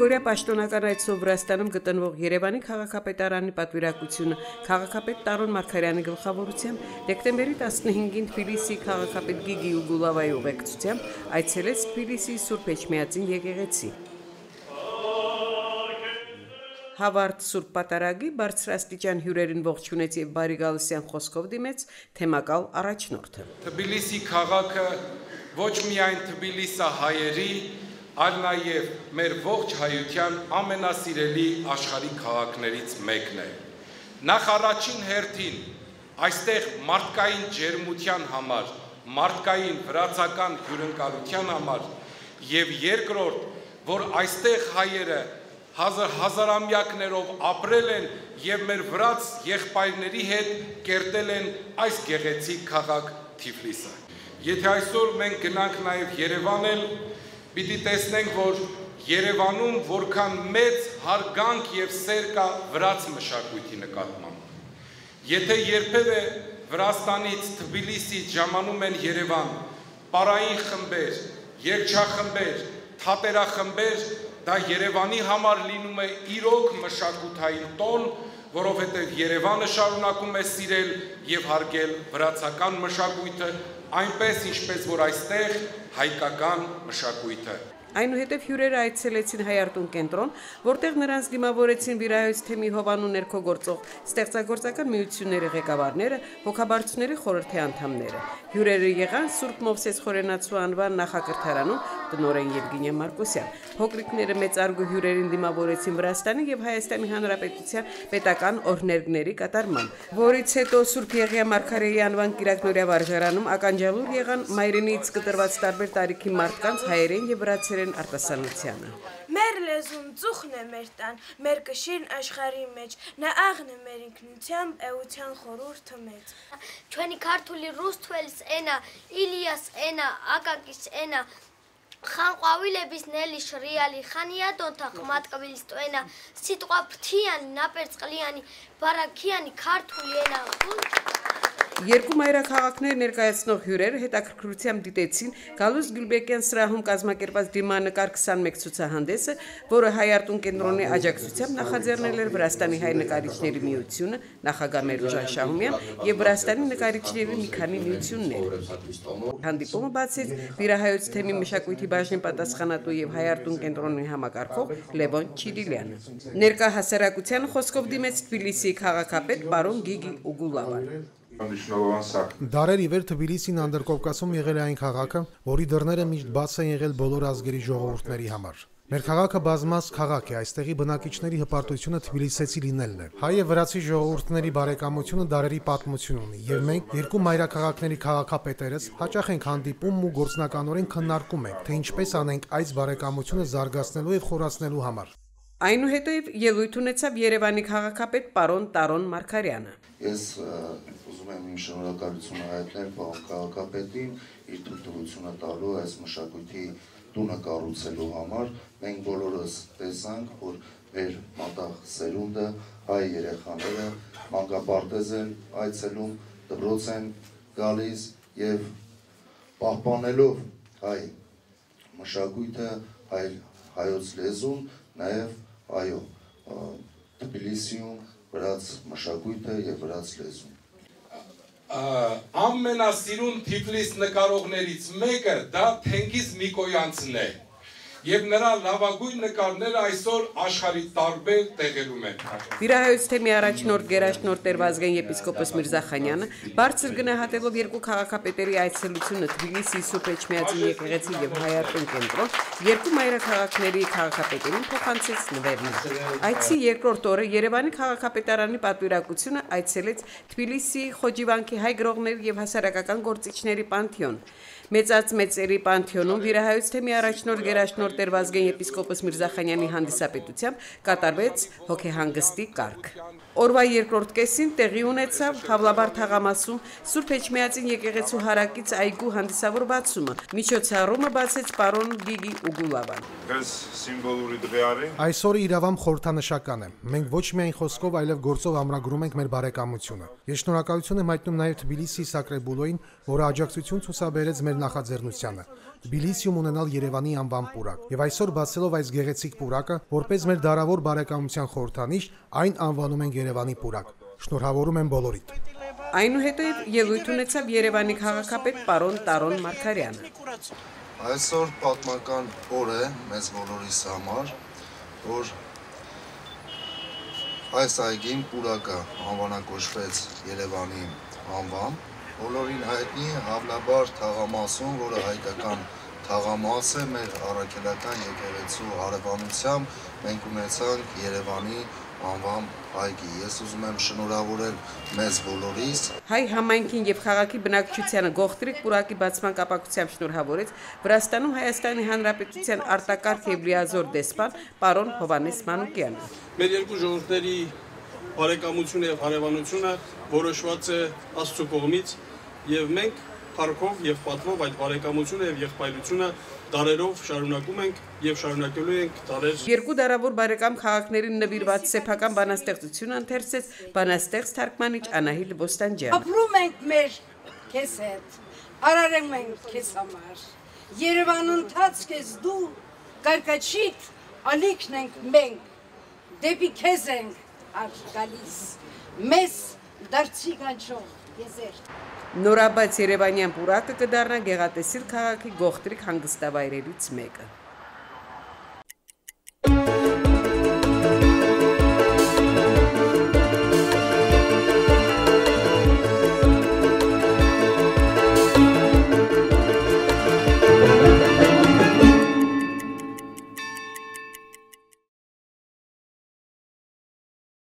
Երգորիա պաշտոնական այցով Վրաստանում գտնվող Երևանի քաղաքապետարանի պատվիրակությունը քաղաքապետ Տարոն Մարգարյանի գլխավորությամբ դեկտեմբերի 15-ին Թբիլիսի քաղաքապետ Գիգի Ուգուլավայի ուղեկցությամբ այցելեց Թբիլիսի Սուրբ Էջմիածին եկեղեցի։ Հավարդ Սուրբ Պատարագի բարձրաստիճան հյուրերին ողջունեց եւ բարի գալուսյան խոսքով դիմեց թեմակալ առաջնորդը։ Թբիլիսի քաղաքը ոչ միայն թբիլիսահայերի, այլ նաև մեր ողջ հայության ամենասիրելի աշխարհի քաղաքներից մեկն է։ Նախ առաջին հերթին այստեղ մարդկային ջերմության համար, մարդկային վրացական հյուրընկալության համար եւ երկրորդ, որ այստեղ հայերը հազարամյակներով ապրել են եւ մեր վրաց եղբայրների հետ կերտել են այս գեղեցիկ քաղաք Թիֆլիսը։ Եթե այսօր մենք գնանք նաեւ Երևան, պիտի տեսնենք, որ Երևանում որքան մեծ հարգանք եւ սեր կա վրաց մշակույթի նկատմամբ։ Եթե երբևէ Վրաստանից Թբիլիսից ժամանում են Երևան պարային խմբեր, երգչախմբեր, թատերախմբեր, դա Երևանի համար լինում է իրոք մշակութային տոն, որովհետև Երևանը շարունակում է սիրել եւ հարգել վրացական մշակույթը, այնպես ինչպես որ այստեղ հայկական մշակույթը։ Այնուհետև հյուրերը այցելեցին Հայարտուն կենտրոն, որտեղ նրանց դիմավորեցին Վիրահայոց թեմի Հովանու ներքո գործող ստեղծագործական միությունների ղեկավարները, հոգաբարձուների խորհրդի անդամները։ Հյուրերը եղան Սուրբ Մովսես Խորենացու անվան նախակրթարանում տնօրեն Եվգենիա Մարկոսյան։ Փոքրիկները մեծարգո հյուրերին դիմավորեցին Վրաստանի եւ Հայաստանի Հանրապետության պետական օրհներգների կատարման, որից հետո Սուրբ Եղիա Մարգարեի անվան Կիրակնորիա վարժարանում ականջալուր եղան մայրենից կտրված տարբեր տարիքի մարդկանց հայերեն եւ վրացերեն արտասանությանը։ Մեր լեզուն ծուխն է մեր տան, մեր կշիռն աշխարհի մեջ, նա աղն է մեր ինքնությամբ էության խորհուրդը մեծ։ Ჩვენი քართული ռուսթվելս էնա, Իլիաս էնա, Ակակիս էնա, Խանყვավիլების նելի շրիալի, խանիադոնթա խմատկավիլիս տոենա, սիտուա պթիանի, նապերծկլիանի, բարակիանի, քարտուլի էնա, Երկու մայրաքաղաքներ ներկայացնող հյուրերը հետաքրքրությամբ դիտեցին Գալուս Գյուլբեկյան սրահում կազմակերպված դիմանկար 21 ցուցահանդեսը, որը Հայարտուն կենտրոնի աջակցությամբ նախաձեռնել էր Վրաստանի հայ նկարիչների միությունը, նախագահ Մերուժան Շահումյան եւ Վրաստանի նկարիչների մի քանի միություններ։ Հանդիպումը բացեց Վիրահայոց թեմի մշակույթի բաժնի պատասխանատու եւ Հայարտուն կենտրոնի համակարգող Լևոն Չիրիլյանը։ Ներկա հասարակության խոսքով դիմեց Թբիլիսի քաղաքապետ պարոն Գիգի Ուգուլավան։ Դարեր ի վեր Թբիլիսին Անդրկովկասում եղել է այն քաղաքը, որի դռները միշտ բաց են եղել բոլոր ազգերի ժողովուրդների համար։ Մեր քաղաքը բազմազ քաղաք է, այստեղի բնակիչների հպարտությունը թբիլիսեցի լինելն է։ Հայ եւ վրացի ժողովուրդների բարեկամությունը դարերի պատմություն ունի, եւ մենք երկու մայրաքաղաքների քաղաքապետերս հաճախ ենք հանդիպում ու գործնականորեն քննարկում ենք, թե ինչպես անենք այս բարեկամությունը զարգացնելու եւ խորացնելու համար։ Այնուհետև ելույթ ունեցավ Երևանի քաղաքապետ պարոն Տարոն Մարգարյանը։ Ես ուզում եմ իմ շնորհակալությունը հայտնել պարոն քաղաքապետին իր թույլտվությունը տալու այս մշակույթի տունը կառուցելու համար։ Մենք բոլորս տեսանք, որ մեր մատաղ սերունդը, հայ երեխաները մանկապարտեզ են այցելում, դպրոց են գալիս եւ պահպանելով հայ մշակույթը, հայոց լեզուն, նաեւ այո, Թբիլիսիում վրաց մշակույթը եւ վրաց լեզուն։ Ամենասիրուն Թիֆլիս նկարողներից մեկը դա Թենգիզ Միկոյանցն է։ Եվ նրա լավագույն նկարները այսօր աշխարհի տարբեր տեղերում են։ Վիրահայոց թեմի առաջնորդ գերաշնորհ Տեր-Վազգեն եպիսկոպոս Միրզախանյանը բարձր գնահատելով երկու քաղաքապետերի այցելությունը Թբիլիսի Սուրբ Էջմիածին եկեղեցի եւ Հայարտուն կենտրոն, երկու մայրաքաղաքների քաղաքապետերին փոխանցեց նվերներ։ Այցի երկրորդ օրը Երևանի քաղաքապետարանի պատվիրակությունը այցելեց Թբիլիսի Խոջիվանքի հայ գրողների եւ հասարակական գործիչների պանթեոն։ Մեծած մեծերի պանթեոնում Վիրահայոց թեմի առաջնորդ գերաշնորհ Տեր-Վազգեն եպիսկոպոս Միրզախանյանի հանդիսապետությամբ կատարվեց հոգեհանգստի կարգ։ Օրվա երկրորդ կեսին տեղի ունեցավ Հավլաբար թաղամասում Սուրբ Էջմիածին եկեղեցու հարակից այգու հանդիսավոր բացումը։ Միջոցառումը բացեց պարոն Գիգի Ուգուլավան։ Այսօրը իրավամբ խորհրդանշական է։ Մենք ոչ միայն խոսքով, այլև գործով ամրագրում ենք մեր բարեկամությունը։ Ես շնորհակալություն եմ հայտնում նաև Թբիլիսի Սակրեբուլոյին, որը աջակցություն ցուցաբերեց մեր հանձնել նախաձեռնությանը Թբիլիսիում ունենալ Երևանի անվան պուրակ եւ այսօր բացելով այս գեղեցիկ պուրակը որպես մեր դարավոր բարեկամության խորհրդանիշ այն անվանում են Երևանի պուրակ շնորհավորում եմ բոլորիդ Այնուհետև ելույթ ունեցավ Երևանի քաղաքապետ պարոն Տարոն Մարգարյանը Այսօր պատմական օր է մեզ բոլորիս համար որ այս այգին պուրակը անվանակոչվեց Երևանի անվամբ Բոլորին հայտնի է Հավնաբար թաղամասում, որը հայկական թաղամաս է մեր առաքելական եկեղեցու հարևանությամբ, մենք ունեցանք Երևանի անվան այգի։ Ես ուզում եմ շնորհավորել մեզ բոլորիս։ Հայ համայնքին եւ քաղաքի բնակչությանը գողտրիկ պուրակի բացման կապակցությամբ շնորհավորեց Վրաստանում Հայաստանի Հանրապետության արտակարգ եւ լիազոր դեսպան պարոն Հովանես Մանուկյանը։ Մեր երկու ժողովուրդների բարեկամությունը եւ հարևանությունը որոշված է Աստծո կողմից եւ մենք փառքով եւ պատվով այդ բարեկամությունը եւ եղբայրությունը դարերով շարունակում ենք եւ շարունակելու ենք դարեր Երկու դարավոր բարեկամ քաղաքներին նվիրված սեփական բանաստեղծությունը ընթերցեց բանաստեղծ թարգմանիչ Անահիտ Բոստանջյանը Ապրում ենք մեր քեզ հետ արարում ենք քեզ համար Երևան ընթացք ես դու կարկաչիտ ալիքն ենք մենք դեպի քեզ ենք գալիս մեզ դարձի կանչող եզեր Նորաբաց Երևանյան պուրակը կդառնա գեղատեսիլ քաղաքի գողտրիկ հանգստավայրերից մեկը